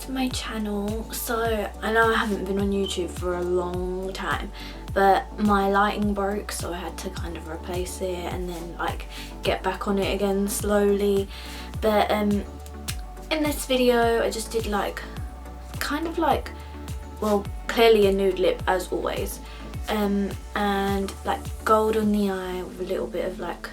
to my channel. So I know I haven't been on YouTube for a long time, but my lighting broke, so I had to kind of replace it and then like get back on it again slowly. But in this video I just did like kind of like, well, clearly a nude lip as always, and like gold on the eye with a little bit of like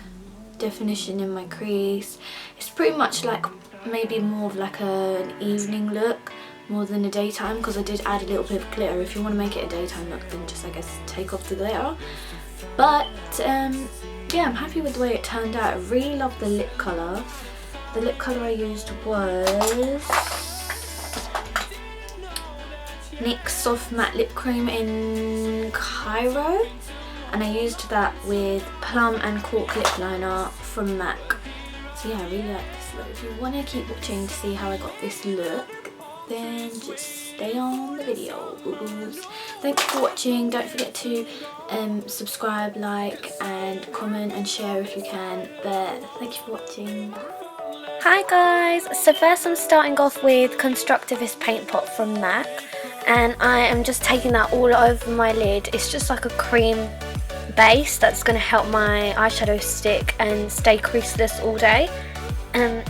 definition in my crease. It's pretty much like maybe more of like an evening look more than a daytime, because I did add a little bit of glitter. If you want to make it a daytime look, then just I guess take off the glitter. But yeah, I'm happy with the way it turned out. I really love the lip colour. The lip colour I used was NYX Soft Matte Lip Cream in Cairo, and I used that with Plum and Cork lip liner from MAC. So yeah, I really like this look. If you want to keep watching to see how I got this look, then just stay on the video, boo-boos. Thank you for watching. Don't forget to subscribe, like and comment and share if you can. But thank you for watching. Hi guys, so first I'm starting off with Constructivist Paint Pot from MAC, and I am just taking that all over my lid. It's just like a cream base that's going to help my eyeshadow stick and stay creaseless all day.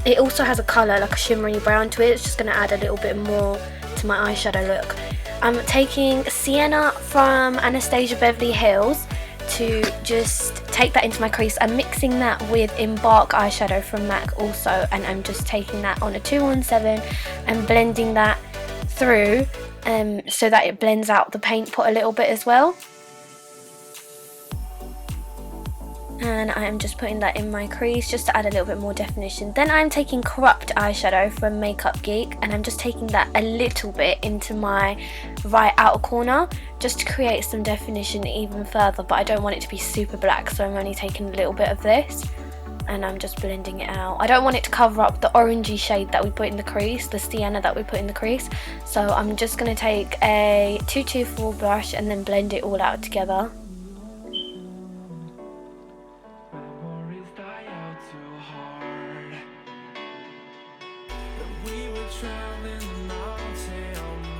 It also has a colour like a shimmery brown to it. It's just going to add a little bit more to my eyeshadow look. I'm taking Sienna from Anastasia Beverly Hills to just take that into my crease. I'm mixing that with Embark eyeshadow from MAC also, and I'm just taking that on a 217 and blending that through so that it blends out the paint pot a little bit as well. And I am just putting that in my crease just to add a little bit more definition. Then I'm taking Corrupt eyeshadow from Makeup Geek, and I'm just taking that a little bit into my right outer corner just to create some definition even further, but I don't want it to be super black, so I'm only taking a little bit of this and I'm just blending it out. I don't want it to cover up the orangey shade that we put in the crease, the Sienna that we put in the crease, so I'm just going to take a 224 brush and then blend it all out together.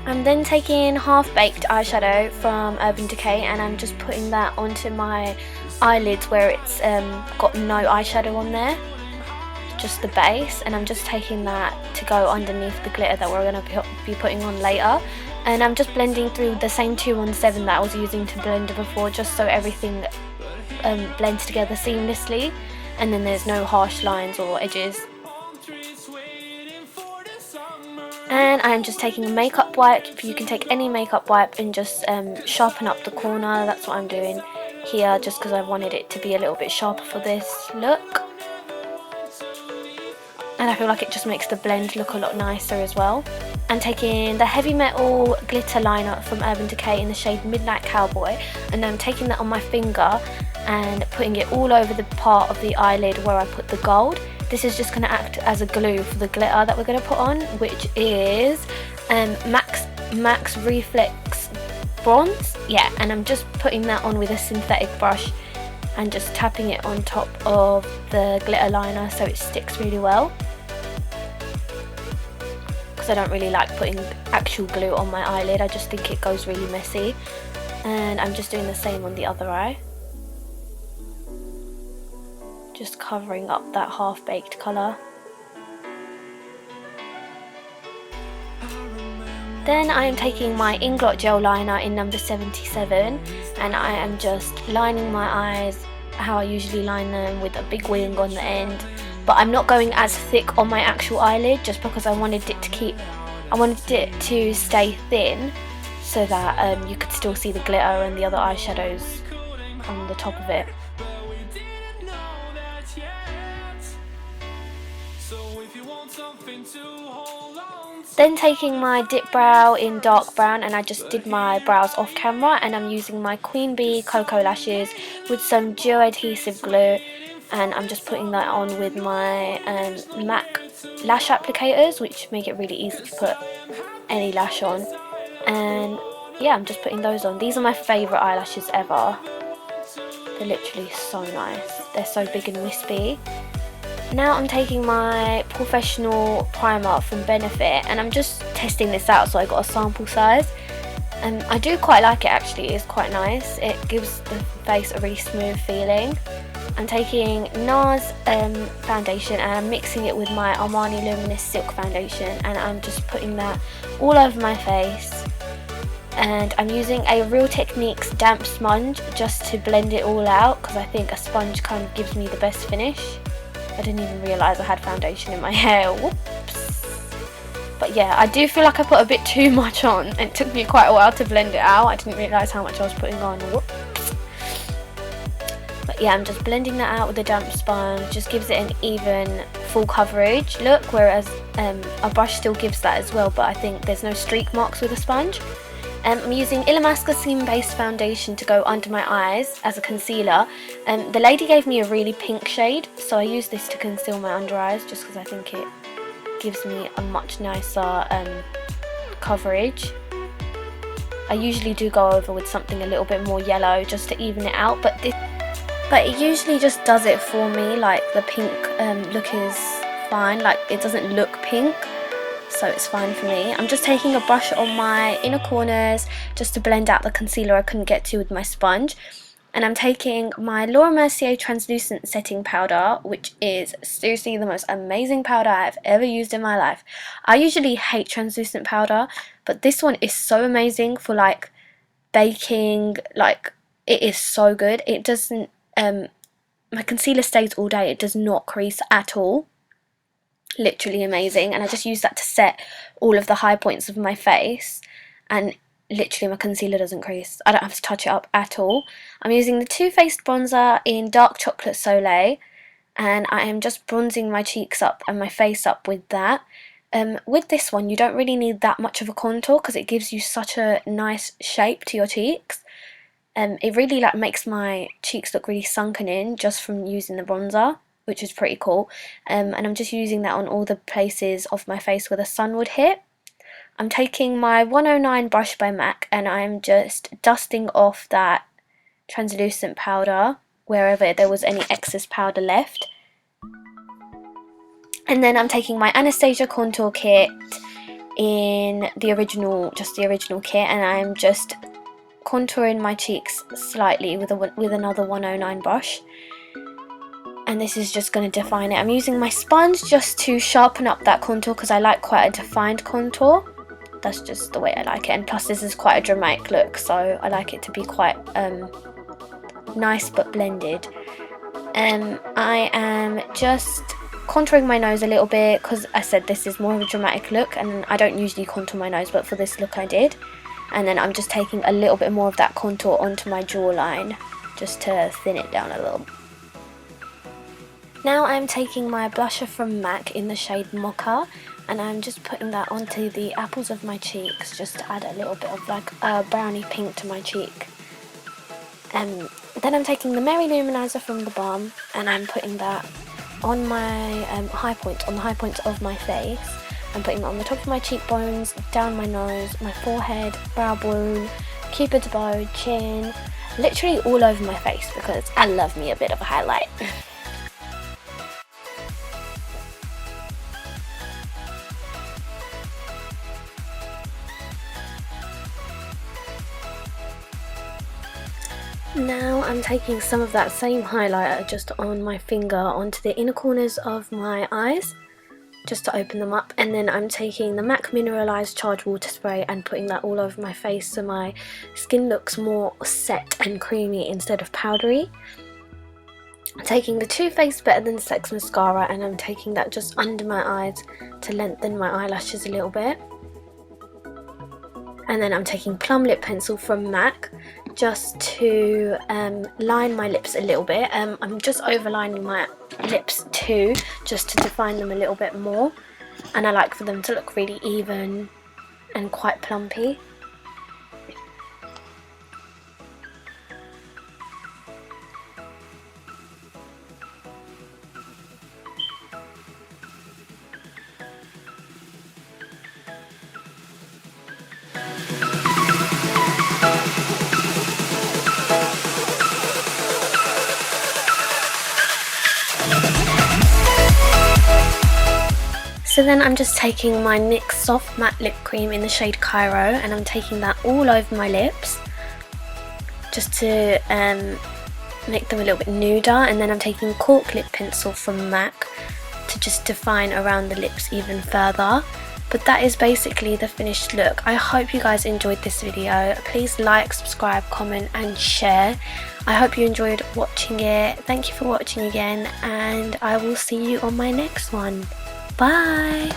I'm then taking Half Baked eyeshadow from Urban Decay, and I'm just putting that onto my eyelids where it's got no eyeshadow on there, just the base, and I'm just taking that to go underneath the glitter that we're going to be putting on later. And I'm just blending through the same 217 that I was using to blend before, just so everything blends together seamlessly and then there's no harsh lines or edges. And I'm just taking a makeup wipe. You can take any makeup wipe and just sharpen up the corner. That's what I'm doing here, just because I wanted it to be a little bit sharper for this look. And I feel like it just makes the blend look a lot nicer as well. I'm taking the Heavy Metal glitter liner from Urban Decay in the shade Midnight Cowboy, and I'm taking that on my finger and putting it all over the part of the eyelid where I put the gold. This is just going to act as a glue for the glitter that we're going to put on, which is Max Reflex Bronze. Yeah, and I'm just putting that on with a synthetic brush and just tapping it on top of the glitter liner so it sticks really well, because I don't really like putting actual glue on my eyelid. I just think it goes really messy. And I'm just doing the same on the other eye, just covering up that half-baked colour. Then I am taking my Inglot gel liner in number 77, and I am just lining my eyes how I usually line them, with a big wing on the end. But I'm not going as thick on my actual eyelid, just because I wanted it to stay thin so that you could still see the glitter and the other eyeshadows on the top of it. Then taking my dip brow in dark brown, and I just did my brows off camera, and I'm using my Queen Bee Koko lashes with some gel adhesive glue, and I'm just putting that on with my MAC lash applicators, which make it really easy to put any lash on. And yeah, I'm just putting those on. These are my favourite eyelashes ever. They're literally so nice. They're so big and wispy. Now I'm taking my Porefessional primer from Benefit, and I'm just testing this out, so I got a sample size. I do quite like it actually, it's quite nice. It gives the face a really smooth feeling. I'm taking Nars foundation and I'm mixing it with my Armani Luminous Silk foundation, and I'm just putting that all over my face. And I'm using a Real Techniques damp sponge just to blend it all out, because I think a sponge kind of gives me the best finish. I didn't even realise I had foundation in my hair. Whoops. But yeah, I do feel like I put a bit too much on. It took me quite a while to blend it out. I didn't realise how much I was putting on. Whoops. But yeah, I'm just blending that out with a damp sponge. Just gives it an even full coverage look, whereas a brush still gives that as well, but I think there's no streak marks with a sponge. I'm using Illamasqua Skin Based Foundation to go under my eyes as a concealer. The lady gave me a really pink shade, so I use this to conceal my under eyes just because I think it gives me a much nicer coverage. I usually do go over with something a little bit more yellow just to even it out, but it usually just does it for me. Like the pink look is fine, like it doesn't look pink, so it's fine for me. I'm just taking a brush on my inner corners just to blend out the concealer I couldn't get to with my sponge. And I'm taking my Mercier Transluscent setting powder, which is seriously the most amazing powder I've ever used in my life. I usually hate translucent powder, but this one is so amazing for like baking. Like, it is so good. It doesn't, my concealer stays all day. It does not crease at all. Literally amazing. And I just use that to set all of the high points of my face, and literally my concealer doesn't crease. I don't have to touch it up at all. I'm using the Too Faced bronzer in Dark Chocolate Soleil, and I am just bronzing my cheeks up and my face up with that. With this one, you don't really need that much of a contour because it gives you such a nice shape to your cheeks. It really like makes my cheeks look really sunken in just from using the bronzer, which is pretty cool. And I'm just using that on all the places of my face where the sun would hit. I'm taking my 109 brush by MAC and I'm just dusting off that translucent powder wherever there was any excess powder left. And then I'm taking my Anastasia contour kit in the original, just the original kit, and I'm just contouring my cheeks slightly with another 109 brush. And this is just going to define it. I'm using my sponge just to sharpen up that contour because I like quite a defined contour. That's just the way I like it, and plus this is quite a dramatic look, so I like it to be quite nice but blended. I am just contouring my nose a little bit because I said this is more of a dramatic look, and I don't usually contour my nose, but for this look I did. And then I'm just taking a little bit more of that contour onto my jawline just to thin it down a little. Now I'm taking my blusher from MAC in the shade Mocha, and I'm just putting that onto the apples of my cheeks just to add a little bit of like a brownie pink to my cheek. Then I'm taking the Mercier Luminizer from the balm and I'm putting that on my high point, on the high points of my face. I'm putting it on the top of my cheekbones, down my nose, my forehead, brow bone, cupid's bow, chin, literally all over my face because I love me a bit of a highlight. Now I'm taking some of that same highlighter just on my finger onto the inner corners of my eyes just to open them up, and then I'm taking the MAC Mineralized Charged Water Spray and putting that all over my face so my skin looks more set and creamy instead of powdery. I'm taking the Too Faced Better Than Sex mascara and I'm taking that just under my eyes to lengthen my eyelashes a little bit. And then I'm taking Plum Lip Pencil from MAC just to line my lips a little bit. I'm just overlining my lips too, just to define them a little bit more. And I like for them to look really even and quite plumpy. So then I'm just taking my NYX Soft Matte Lip Cream in the shade Cairo, and I'm taking that all over my lips just to make them a little bit nuder, and then I'm taking Cork Lip Pencil from MAC to just define around the lips even further. But that is basically the finished look. I hope you guys enjoyed this video. Please like, subscribe, comment and share. I hope you enjoyed watching it. Thank you for watching again, and I will see you on my next one. Bye!